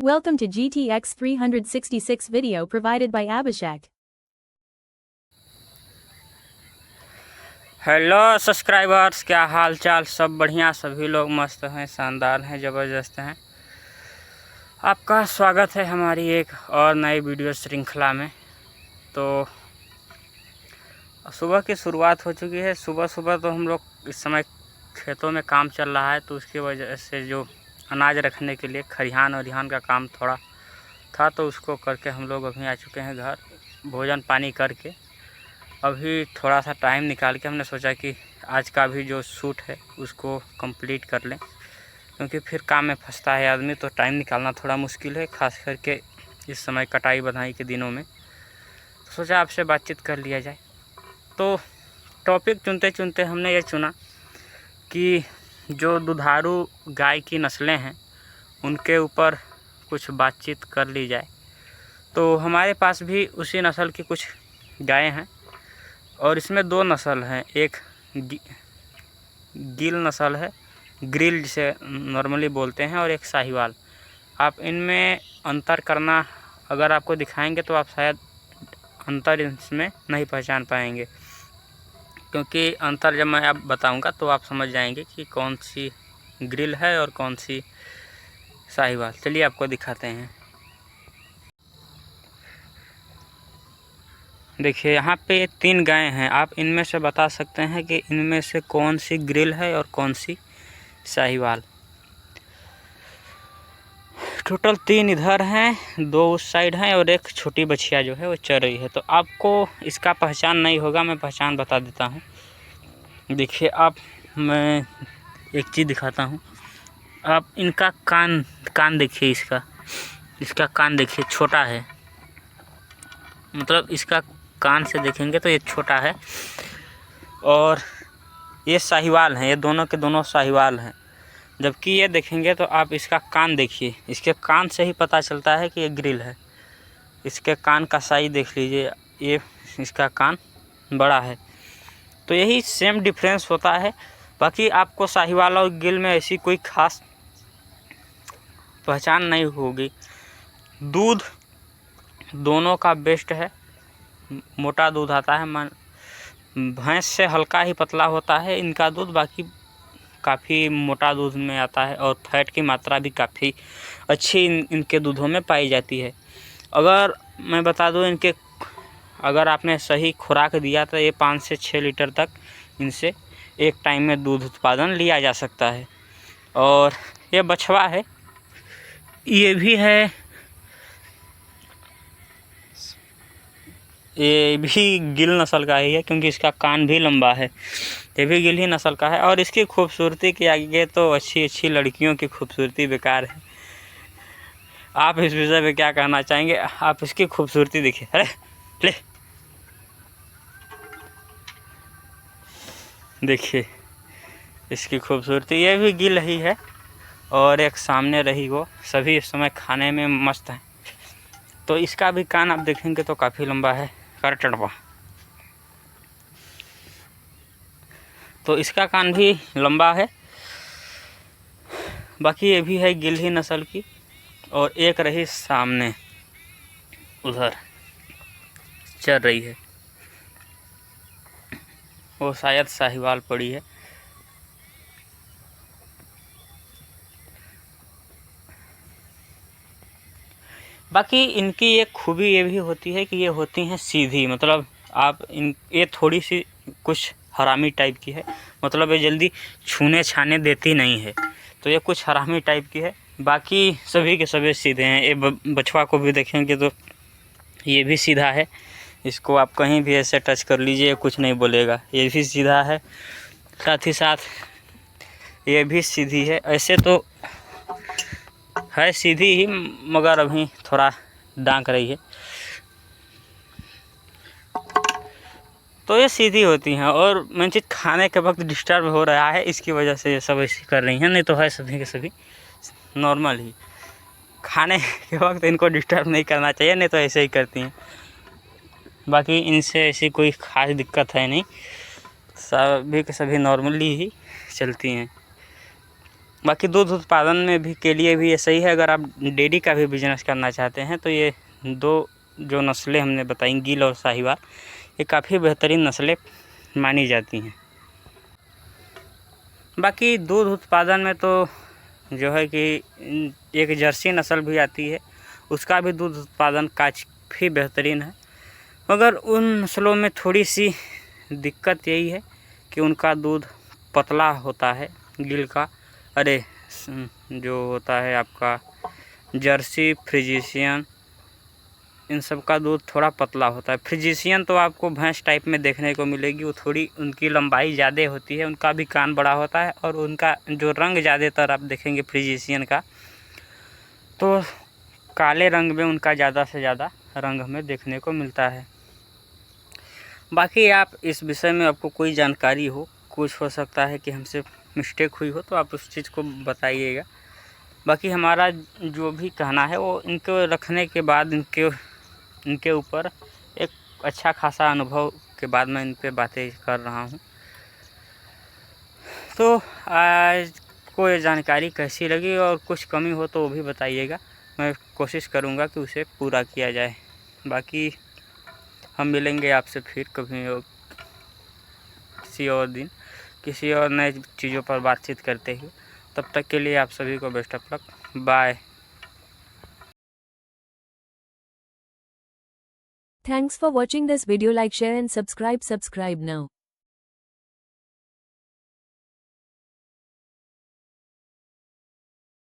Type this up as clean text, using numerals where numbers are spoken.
Welcome to GTX 366 video provided by Abhishek. Hello subscribers, क्या हाल चाल? सब बढ़िया, सभी लोग मस्त हैं, शानदार हैं, ज़बरदस्त हैं। आपका स्वागत है हमारी एक और नई वीडियो श्रृंखला में। तो सुबह की शुरुआत हो चुकी है। सुबह सुबह तो हम लोग इस समय खेतों में काम चल रहा है, तो उसकी वजह से जो अनाज रखने के लिए खरिहान वरिहान का काम थोड़ा था, तो उसको करके हम लोग अभी आ चुके हैं घर। भोजन पानी करके अभी थोड़ा सा टाइम निकाल के हमने सोचा कि आज का भी जो शूट है उसको कंप्लीट कर लें, क्योंकि फिर काम में फंसता है आदमी, तो टाइम निकालना थोड़ा मुश्किल है, खास करके इस समय कटाई बधाई के दिनों में। तो सोचा आपसे बातचीत कर लिया जाए। तो टॉपिक चुनते चुनते हमने ये चुना कि जो दुधारू गाय की नस्लें हैं उनके ऊपर कुछ बातचीत कर ली जाए। तो हमारे पास भी उसी नस्ल की कुछ गायें हैं, और इसमें दो नस्ल हैं। एक गिल नस्ल है, ग्रिल जिसे नॉर्मली बोलते हैं, और एक साहिवाल। आप इनमें अंतर करना अगर आपको दिखाएंगे तो आप शायद अंतर इसमें नहीं पहचान पाएंगे, क्योंकि अंतर जब मैं आप बताऊंगा तो आप समझ जाएंगे कि कौन सी ग्रिल है और कौन सी साहिवाल। चलिए आपको दिखाते हैं। देखिए, यहाँ पे 3 गायें हैं। आप इनमें से बता सकते हैं कि इनमें से कौन सी ग्रिल है और कौन सी साहिवाल। टोटल 3 इधर हैं, 2 उस साइड हैं, और एक छोटी बछिया जो है वो चल रही है। तो आपको इसका पहचान नहीं होगा, मैं पहचान बता देता हूँ। देखिए मैं एक चीज़ दिखाता हूँ। आप इनका कान देखिए, इसका कान देखिए, छोटा है। मतलब इसका कान से देखेंगे तो ये छोटा है, और ये साहिवाल हैं, ये दोनों के दोनों साहिवाल हैं। जबकि ये देखेंगे तो आप इसका कान देखिए, इसके कान से ही पता चलता है कि ये ग्रिल है। इसके कान का साइज देख लीजिए, ये इसका कान बड़ा है। तो यही सेम डिफरेंस होता है। बाकी आपको साहिवाल और गिल में ऐसी कोई खास पहचान नहीं होगी। दूध दोनों का बेस्ट है, मोटा दूध आता है। भैंस से हल्का ही पतला होता है इनका दूध, बाकी काफ़ी मोटा दूध में आता है, और फैट की मात्रा भी काफ़ी अच्छी इनके दूधों में पाई जाती है। अगर मैं बता दूं, अगर आपने सही खुराक दिया तो ये 5 से 6 लीटर तक इनसे एक टाइम में दूध उत्पादन लिया जा सकता है। और ये बछवा है, ये भी है, ये भी गिल नस्ल का ही है, क्योंकि इसका कान भी लंबा है। ये भी गिल ही नस्ल का है। और इसकी खूबसूरती के आगे तो अच्छी लड़कियों की खूबसूरती बेकार है। आप इस विषय पे क्या कहना चाहेंगे? आप इसकी खूबसूरती देखिए। अरे ले, देखिए इसकी खूबसूरती। ये भी गिल ही है, और एक सामने रही वो। सभी इस समय खाने में मस्त हैं। तो इसका भी कान आप देखेंगे तो काफ़ी लंबा है, करटड़वा। तो इसका कान भी लंबा है। बाकी ये भी है गिल ही नस्ल की। और एक रही सामने, उधर चल रही है, वो शायद साहिवाल पड़ी है। बाकी इनकी एक खूबी ये भी होती है कि ये होती हैं सीधी। मतलब ये थोड़ी सी कुछ हरामी टाइप की है, मतलब ये जल्दी छूने छाने देती नहीं है, तो ये कुछ हरामी टाइप की है। बाकी सभी के सभी सीधे हैं। ये बछवा को भी देखेंगे तो ये भी सीधा है। इसको आप कहीं भी ऐसे टच कर लीजिए, कुछ नहीं बोलेगा, ये भी सीधा है। साथ ही साथ ये भी सीधी है। ऐसे तो है सीधी ही, मगर अभी थोड़ा डांक रही है। तो ये सीधी होती हैं, और मेन चीज़ खाने के वक्त डिस्टर्ब हो रहा है, इसकी वजह से ये सब ऐसी कर रही हैं। नहीं तो है सभी के सभी नॉर्मल ही। खाने के वक्त इनको डिस्टर्ब नहीं करना चाहिए, नहीं तो ऐसे ही करती हैं। बाकी इनसे ऐसी कोई खास दिक्कत है नहीं, सभी के सभी नॉर्मली ही चलती हैं। बाकी दूध उत्पादन में भी के लिए भी ऐसा ही है। अगर आप डेयरी का भी बिजनेस करना चाहते हैं तो ये दो जो नस्लें हमने बताई, गिल और साहिवाल, ये काफ़ी बेहतरीन नस्लें मानी जाती हैं। बाकी दूध उत्पादन में तो जो है कि एक जर्सी नस्ल भी आती है, उसका भी दूध उत्पादन काफ़ी बेहतरीन है। मगर उन नस्लों में थोड़ी सी दिक्कत यही है कि उनका दूध पतला होता है। गिल का, अरे जो होता है आपका जर्सी, फ्रिजीशियन, इन सब का दूध थोड़ा पतला होता है। फ्रिजीशियन तो आपको भैंस टाइप में देखने को मिलेगी, वो थोड़ी उनकी लंबाई ज़्यादा होती है, उनका भी कान बड़ा होता है और उनका जो रंग ज़्यादातर आप देखेंगे फ्रिजीशियन का तो काले रंग में उनका ज़्यादा से ज़्यादा रंग हमें देखने को मिलता है। बाकी आप इस विषय में आपको कोई जानकारी हो, कुछ हो सकता है कि हमसे मिस्टेक हुई हो तो आप उस चीज़ को बताइएगा। बाकी हमारा जो भी कहना है वो इनको रखने के बाद इनके ऊपर एक अच्छा खासा अनुभव के बाद मैं इन पे बातें कर रहा हूँ। तो आज को ये जानकारी कैसी लगी और कुछ कमी हो तो वो भी बताइएगा, मैं कोशिश करूँगा कि उसे पूरा किया जाए। बाकी हम मिलेंगे आपसे फिर कभी और किसी और दिन किसी और नए चीज़ों पर बातचीत करते हुए। तब तक के लिए आप सभी को best of luck, bye. Thanks for watching this video. Like, share and subscribe now.